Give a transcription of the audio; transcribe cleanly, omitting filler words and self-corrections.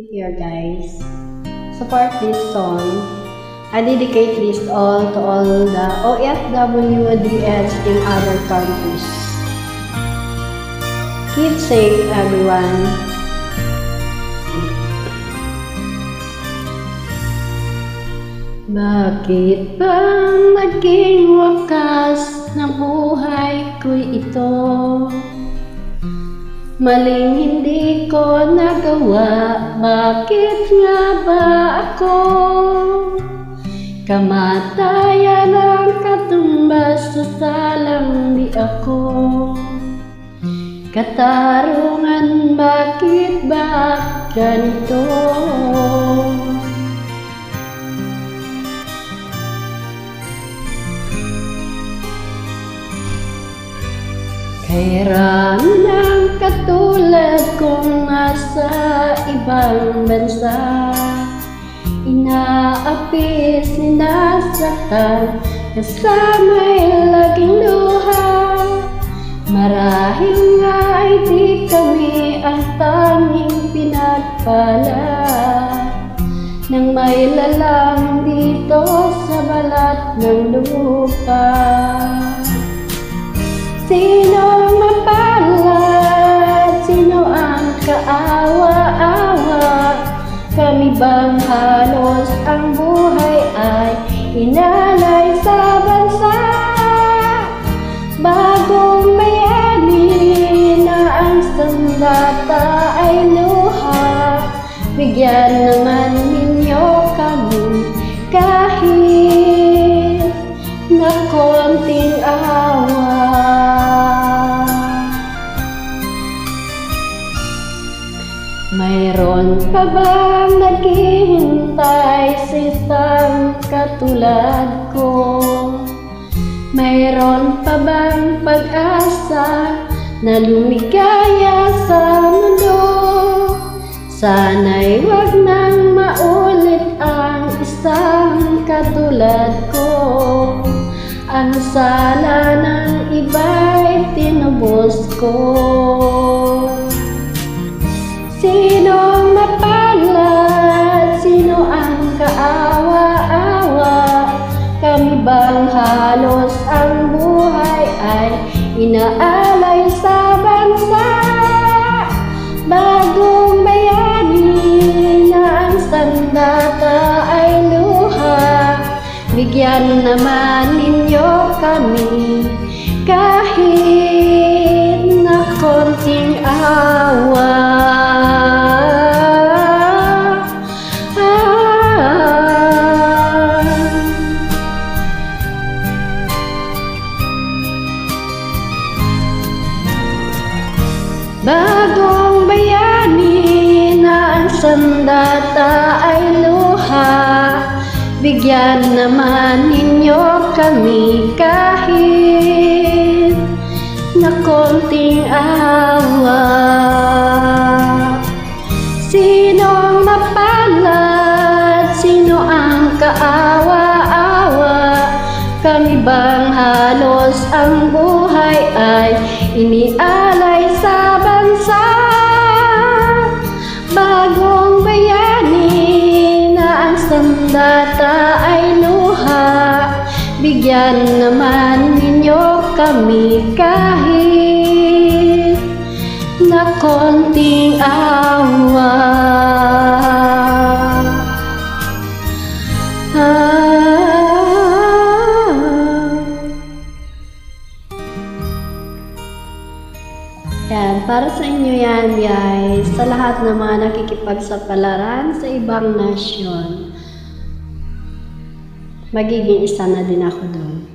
Here guys, support this song. I dedicate this all to all the OFWDs in other countries. Keep safe everyone. Bakit bang naging wakas ng buhay ko'y ito? Maling hindi ko nagawa, bakit nga ba ako? Kamatayan ang katumbas sa salang di ako. Katarungan, bakit ba ganito? Kairan ng katulad kong nasa ibang bansa, inaapis, sinasaktan, kasama'y laging luha. Marahil nga ay di kami ang tanging pinagpala nang may lalang dito sa balat ng lupa. Sino mapalad? Sino ang kaawa-awa? Kami bang halos ang buhay ay inalay sa bansa? Bagong bayani na ang sandata ay luha. Bigyan naman ninyo kami kahit na konting awa. Mayroon pa bang naghihintay sa isang katulad ko? Mayroon pa bang pag-asa na lumigaya sa mundo? Sana'y wag nang maulit ang isang katulad ko. Ang sala ng iba'y tinubos ko. Sino mapalad? Sino ang kaawa-awa? Kami bang halos ang buhay ay inaalay sa bansa? Bagong bayani na ang sandata ay luha. Bigyan naman ninyo kami kahit na konting awa. Bagong bayani na ang sandata ay luha. Bigyan naman ninyo kami kahit na konting awa. Sinong mapalad? Sino ang kaawa-awa? Kami bang halos ang buhay ay inialay sa bansa? Bagong bayani na ang sandata ay luha. Bigyan naman ninyo kami kahit na konting awa. Yan, para sa inyo yan guys, sa lahat ng mga nakikipagsapalaran sa ibang nasyon. Magiging isa na din ako doon.